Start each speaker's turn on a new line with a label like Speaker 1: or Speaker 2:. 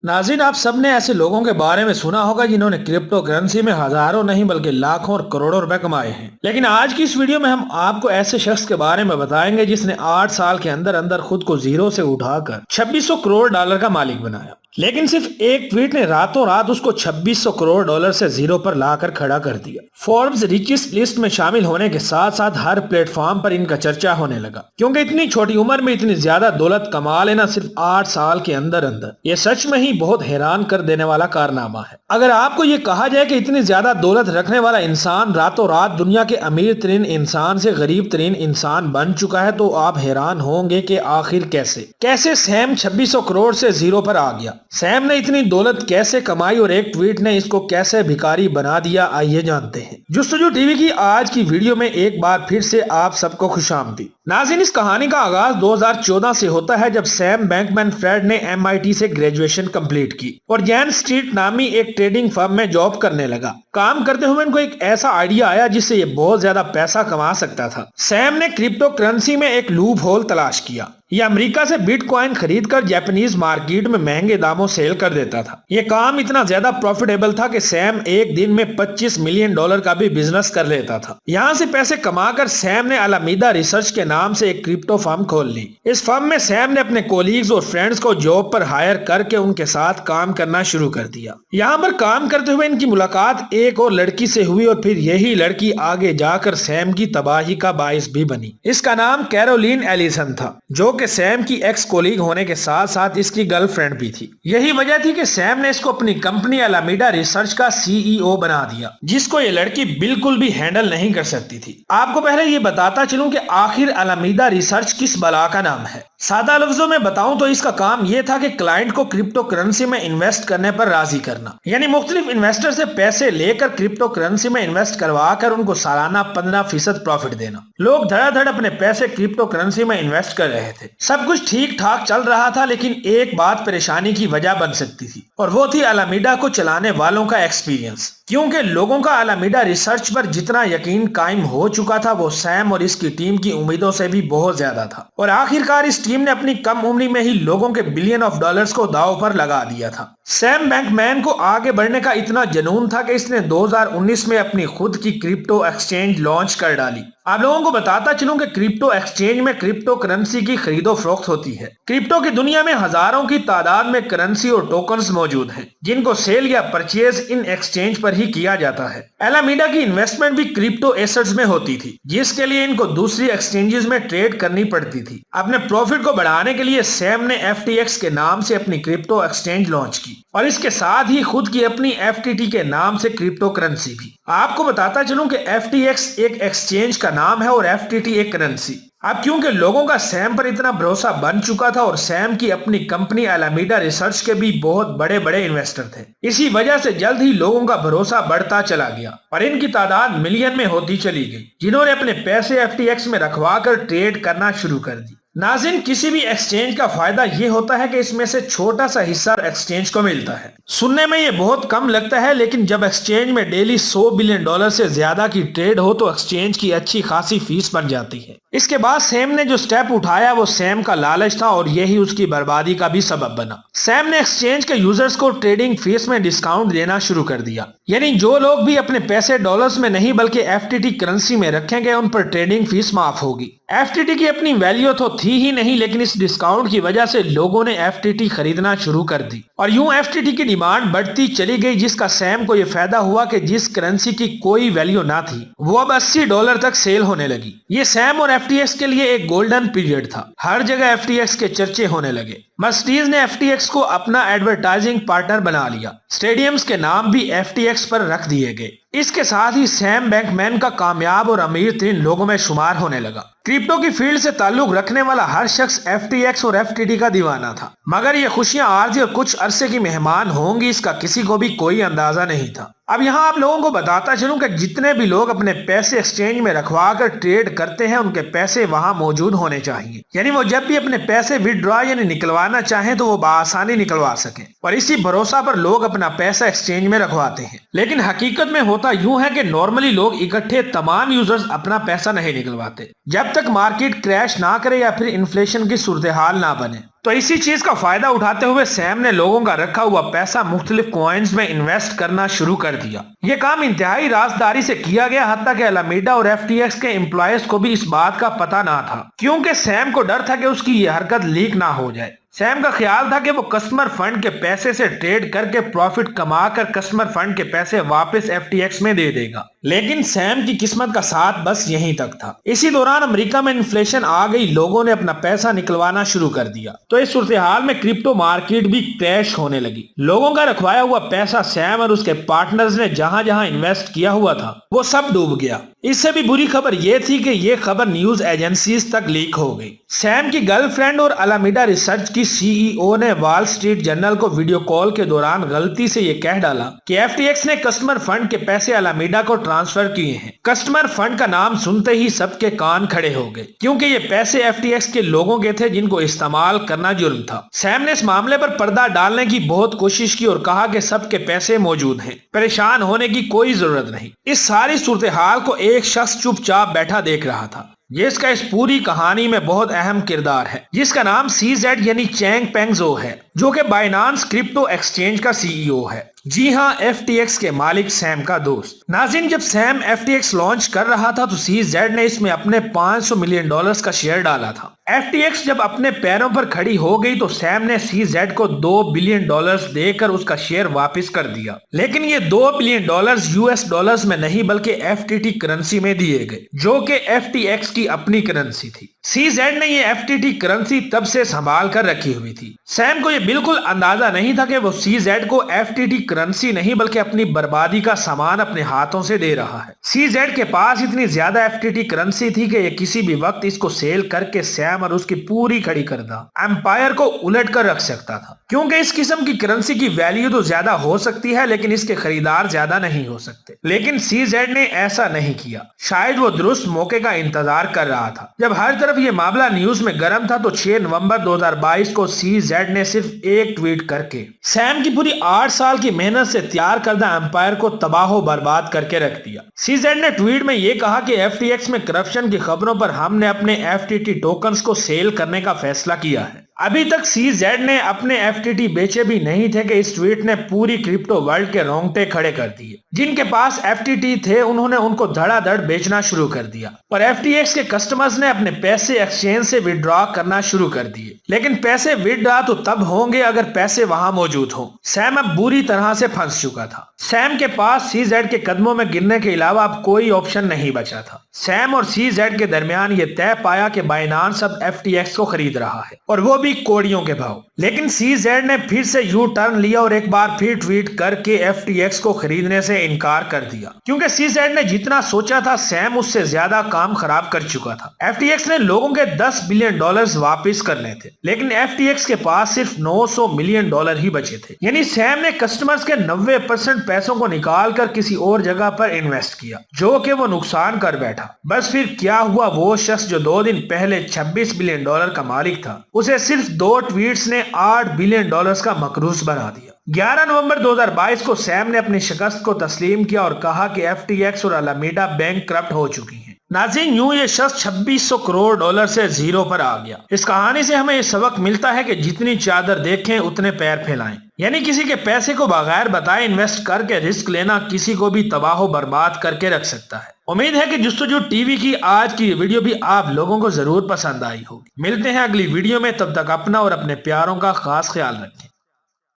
Speaker 1: नाज़रीन, आप सब ने ऐसे लोगों के बारे में सुना होगा जिन्होंने क्रिप्टो करेंसी में हजारों नहीं बल्कि लाखों और करोड़ों रुपए कमाए हैं। लेकिन आज की इस वीडियो में हम आपको ऐसे शख्स के बारे में बताएंगे जिसने 8 साल के अंदर अंदर खुद को जीरो से उठाकर 2600 करोड़ डॉलर का मालिक बनाया। लेकिन सिर्फ एक ट्वीट ने रातों रात उसको 2600 करोड़ डॉलर से जीरो पर लाकर खड़ा कर दिया। फोर्ब्स रिचेस्ट लिस्ट में शामिल होने के साथ साथ हर प्लेटफॉर्म पर इनका चर्चा होने लगा, क्योंकि इतनी छोटी उम्र में इतनी ज्यादा दौलत कमा लेना सिर्फ 8 साल के अंदर अंदर, ये सच में ही बहुत हैरान कर देने वाला कारनामा है। अगर आपको ये कहा जाए कि इतनी ज्यादा दौलत रखने वाला इंसान रातों रात दुनिया के अमीर तरीन इंसान से गरीब तरीन इंसान बन चुका है, तो आप हैरान होंगे कि आखिर कैसे सैम 2600 करोड़ से जीरो पर आ गया। सैम ने इतनी दौलत कैसे कमाई और एक ट्वीट ने इसको कैसे भिखारी बना दिया, आइए जानते हैं। जुस्तजू टीवी की आज की वीडियो में एक बार फिर से आप सबको खुशामदीद। नाज़रीन, इस कहानी का आगाज 2014 से होता है, जब सैम बैंकमैन-फ्रेड ने MIT से ग्रेजुएशन कंप्लीट की और जैन स्ट्रीट नामी एक ट्रेडिंग फर्म में जॉब करने लगा। काम करते हुए इनको एक ऐसा आइडिया आया जिससे ये बहुत ज्यादा पैसा कमा सकता था। सैम ने क्रिप्टो करेंसी में एक लूप होल तलाश किया। ये अमेरिका से बिटकॉइन खरीद कर जापानीज मार्केट में महंगे दामों सेल कर देता था। ये काम इतना ज्यादा प्रॉफिटेबल था कि सैम एक दिन में $25 मिलियन का भी बिजनेस कर लेता था। यहाँ से पैसे कमाकर सैम ने अलामीदा रिसर्च के नाम से एक क्रिप्टो फर्म खोल ली। इस फर्म में सैम ने अपने कोलीग्स और फ्रेंड्स को जॉब पर हायर करके उनके साथ काम करना शुरू कर दिया। यहाँ पर काम करते हुए इनकी मुलाकात एक और लड़की से हुई और फिर यही लड़की आगे जाकर सैम की तबाही का बाइस भी बनी। इसका नाम कैरोलीन एलिसन था, जो कि सैम की एक्स कोलीग होने के साथ साथ इसकी गर्लफ्रेंड भी थी। यही वजह थी कि सैम ने इसको अपनी कंपनी अलामीडा रिसर्च का CEO बना दिया, जिसको ये लड़की बिल्कुल भी हैंडल नहीं कर सकती थी। आपको पहले ये बताता चलूं कि आखिर अलामीडा रिसर्च किस बला का नाम है। सादा लफ्जों में बताऊं तो इसका काम यह था कि क्लाइंट को क्रिप्टो करेंसी में इन्वेस्ट करने पर राजी करना, यानी मुख्तलिफ इन्वेस्टर से पैसे लेकर क्रिप्टो करेंसी में इन्वेस्ट करवा कर उनको सालाना 15% प्रॉफिट देना। लोग धड़ाधड़ अपने पैसे क्रिप्टो करेंसी में इन्वेस्ट कर रहे थे। सब कुछ ठीक ठाक चल रहा था, लेकिन एक बात परेशानी की वजह बन सकती थी, और वो थी अलामीडा को चलाने वालों का एक्सपीरियंस। क्योंकि लोगों का अलामीडा रिसर्च पर जितना यकीन कायम हो चुका था, वो सैम और इसकी टीम की उम्मीदों से भी बहुत ज्यादा था। और आखिरकार इस टीम ने अपनी कम उम्र में ही लोगों के बिलियन ऑफ डॉलर्स को दांव पर लगा दिया था। सैम बैंकमैन को आगे बढ़ने का इतना जुनून था कि इसने 2019 में अपनी खुद की क्रिप्टो एक्सचेंज लॉन्च कर डाली। आप लोगों को बताता चलूं कि क्रिप्टो एक्सचेंज में क्रिप्टो करेंसी की खरीदो फरोख्त होती है। क्रिप्टो की दुनिया में हजारों की तादाद में करेंसी और टोकन्स मौजूद हैं, जिनको सेल या परचेज इन एक्सचेंज पर ही किया जाता है। अलामीडा की इन्वेस्टमेंट भी क्रिप्टो एसेट्स में होती थी, जिसके लिए इनको दूसरी एक्सचेंजेस में ट्रेड करनी पड़ती थी। अपने प्रॉफिट को बढ़ाने के लिए सैम ने FTX के नाम से अपनी क्रिप्टो एक्सचेंज लॉन्च की और इसके साथ ही खुद की अपनी FTT के नाम से क्रिप्टो करेंसी भी। आपको बताता चलूं कि FTX एक एक्सचेंज का नाम है और FTT एक करेंसी। अब क्योंकि लोगों का सैम पर इतना भरोसा बन चुका था और सैम की अपनी कंपनी अलामीडा रिसर्च के भी बहुत बड़े बड़े इन्वेस्टर थे, इसी वजह से जल्द ही लोगों का भरोसा बढ़ता चला गया और इनकी तादाद मिलियन में होती चली गई, जिन्होंने अपने पैसे FTX में रखवा कर ट्रेड करना शुरू कर दी। नाज़रीन, किसी भी एक्सचेंज का फायदा ये होता है कि इसमें से छोटा सा हिस्सा एक्सचेंज को मिलता है। सुनने में ये बहुत कम लगता है, लेकिन जब एक्सचेंज में डेली $100 बिलियन से ज्यादा की ट्रेड हो तो एक्सचेंज की अच्छी खासी फीस बन जाती है। इसके बाद सैम ने जो स्टेप उठाया वो सैम का लालच था और यही उसकी बर्बादी का भी सबब बना। सैम ने एक्सचेंज के यूजर्स को ट्रेडिंग फीस में डिस्काउंट देना शुरू कर दिया, यानी जो लोग भी अपने पैसे डॉलर्स में नहीं बल्कि FTT करेंसी में रखेंगे उन पर ट्रेडिंग फीस माफ होगी। FTT की अपनी वैल्यू तो थी ही नहीं, लेकिन इस डिस्काउंट की वजह से लोगों ने FTT खरीदना शुरू कर दी और यूं FTT की डिमांड बढ़ती चली गई, जिसका सैम को यह फायदा हुआ कि जिस करेंसी की कोई वैल्यू ना थी वो अब $80 तक सेल होने लगी। ये सैम और FTX के लिए एक गोल्डन पीरियड था। हर जगह FTX के चर्चे होने लगे। मर्सिडीज ने FTX को अपना एडवर्टाइजिंग पार्टनर बना लिया। स्टेडियम्स के नाम भी FTX पर रख दिए गए। इसके साथ ही सैम बैंकमैन का कामयाब और अमीर तरीन लोगों में शुमार होने लगा। क्रिप्टो की फील्ड से ताल्लुक रखने वाला हर शख्स FTX और FTT का दीवाना था, मगर ये खुशियां आरजी और कुछ अरसे की मेहमान होंगी इसका किसी को भी कोई अंदाजा नहीं था। अब यहाँ आप लोगों को बताता चलूं कि जितने भी लोग अपने पैसे एक्सचेंज में रखवा कर ट्रेड करते हैं उनके पैसे वहां मौजूद होने चाहिए, यानी वो जब भी अपने पैसे विड्रॉ यानी निकलवाना चाहें तो वो बआसानी निकलवा सकें, और इसी भरोसा पर लोग अपना पैसा एक्सचेंज में रखवाते हैं। लेकिन हकीकत में होता यूं है कि नॉर्मली लोग इकट्ठे तमाम यूजर्स अपना पैसा नहीं निकलवाते जब तक मार्केट क्रैश ना करे या फिर इन्फ्लेशन की सूरत हाल ना बने। तो इसी चीज का फायदा उठाते हुए सैम ने लोगों का रखा हुआ पैसा मुख्तलिफ कॉइन्स में इन्वेस्ट करना शुरू कर दिया। ये काम इंतहाई राजदारी से किया गया, हत्ता कि अलामीडा और FTX के एम्प्लॉयज को भी इस बात का पता ना था, क्योंकि सैम को डर था कि उसकी ये हरकत लीक ना हो जाए। सैम का ख्याल था कि वो कस्टमर फंड के पैसे से ट्रेड करके प्रॉफिट कमाकर कस्टमर फंड के पैसे वापस FTX में दे देगा, लेकिन सैम की किस्मत का साथ बस यहीं तक था। इसी दौरान अमेरिका में इन्फ्लेशन आ गई, लोगों ने अपना पैसा निकलवाना शुरू कर दिया, तो इस सूरत हाल में क्रिप्टो मार्केट भी क्रैश होने लगी। लोगों का रखवाया हुआ पैसा सैम और उसके पार्टनर्स ने जहां जहां इन्वेस्ट किया हुआ था वो सब डूब गया। इससे भी बुरी खबर यह थी कि यह खबर न्यूज एजेंसीज तक लीक हो गई। सैम की गर्लफ्रेंड और अलामीडा रिसर्च की CEO ने वॉल स्ट्रीट जर्नल को वीडियो कॉल के दौरान गलती से यह कह डाला कि FTX ने कस्टमर फंड के पैसे अलामीडा को ट्रांसफर किए हैं। कस्टमर फंड का नाम सुनते ही सबके कान खड़े हो गए, क्योंकि ये पैसे FTX के लोगों के थे जिनको इस्तेमाल करना जुर्म था। सैम ने इस मामले पर पर्दा डालने की बहुत कोशिश की और कहा कि सबके पैसे मौजूद हैं, परेशान होने की कोई जरूरत नहीं। इस सारी सूरत हाल को एक शख्स चुपचाप बैठा देख रहा था, जिसका इस पूरी कहानी में बहुत अहम किरदार है, जिसका नाम CZ यानी चैंग पेंग ज़ो है, जो कि बाइनांस क्रिप्टो एक्सचेंज का CEO है। जी हाँ, FTX के मालिक सैम का दोस्त। नाज़रीन, जब सैम FTX लॉन्च कर रहा था तो CZ ने इसमें अपने $500 मिलियन का शेयर डाला था। FTX जब अपने पैरों पर खड़ी हो गई तो सैम ने CZ को $2 बिलियन देकर उसका शेयर वापस कर दिया, लेकिन ये $2 बिलियन US डॉलर्स में नहीं बल्कि FTT करेंसी में दिए गए, जो कि FTX की अपनी करेंसी थी। CZ ने ये FTT करेंसी तब से संभाल कर रखी हुई थी। सैम को ये बिल्कुल अंदाजा नहीं था कि वो CZ को FTT करेंसी नहीं बल्कि अपनी बर्बादी का सामान अपने हाथों से दे रहा है। CZ के पास इतनी ज्यादा FTT करेंसी थी कि ये किसी भी वक्त इसको सेल करके सैम और उसकी पूरी खड़ी करदा एम्पायर को उलट कर रख सकता था, क्योंकि इस किस्म की करेंसी की वैल्यू तो ज्यादा हो सकती है लेकिन इसके खरीदार ज्यादा नहीं हो सकते। लेकिन CZ ने ऐसा नहीं किया। शायद वो दुरुस्त मौके का इंतजार कर रहा था। जब हर तरफ ये मामला न्यूज में गर्म था तो 6 नवंबर 2022 को CZ ने सिर्फ एक ट्वीट करके सैम की पूरी 8 साल की मेहनत से तैयार करदा एम्पायर को तबाह बर्बाद करके रख दिया। CZ ने ट्वीट में ये कहा कि FTX में करप्शन की खबरों पर हमने अपने FTT टोकन्स को सेल करने का फैसला किया है। अभी तक CZ ने अपने FTT बेचे भी नहीं थे कि इस ट्वीट ने पूरी क्रिप्टो वर्ल्ड के रोंगटे खड़े कर दिए। जिनके पास FTT थे उन्होंने उनको धड़ाधड़ बेचना शुरू कर दिया और FTX के कस्टमर्स ने अपने पैसे एक्सचेंज से विड्रॉ करना शुरू कर दिए। लेकिन पैसे विड्रॉ तो तब होंगे अगर पैसे वहां मौजूद हो। सैम अब बुरी तरह से फंस चुका था। सैम के पास CZ के कदमों में गिरने के अलावा अब कोई ऑप्शन नहीं बचा था। सैम और CZ के दरमियान ये तय पाया कि बाइनांस अब FTX को खरीद रहा है और वो भी कोड़ियों के भाव। लेकिन CZ ने फिर से यू टर्न लिया और एक बार फिर ट्वीट करके FTX को खरीदने से इनकार कर दिया, क्योंकि CZ ने जितना सोचा था सैम उससे ज्यादा काम खराब कर चुका था। FTX ने लोगों के $10 बिलियन वापस करने थे, लेकिन FTX के पास सिर्फ $900 मिलियन ही बचे थे। यानी सैम ने कस्टमर्स के 90% पैसों को निकाल कर किसी और जगह पर इन्वेस्ट किया, जो कि वो नुकसान कर बैठा। बस फिर क्या हुआ, वो शख्स जो 2 दिन पहले $26 बिलियन का मालिक था, उसे सिर्फ 2 ट्वीट्स ने $8 बिलियन का मकरूज बना दिया। 11 नवंबर 2022 को सैम ने अपनी शिकस्त को तस्लीम किया और कहा कि FTX और अलामीडा बैंकक्रप्ट हो चुकी हैं। नाज़रीन, यूं ये शख्स $2600 करोड़ से जीरो पर आ गया। इस कहानी से हमें ये सबक मिलता है कि जितनी चादर देखें उतने पैर फैलाएं। यानी किसी के पैसे को बगैर बताए इन्वेस्ट करके रिस्क लेना किसी को भी तबाह बर्बाद करके रख सकता है। उम्मीद है कि जुस्तजू टीवी की आज की वीडियो भी आप लोगों को जरूर पसंद आई होगी। मिलते हैं अगली वीडियो में, तब तक अपना और अपने प्यारों का खास ख्याल रखें।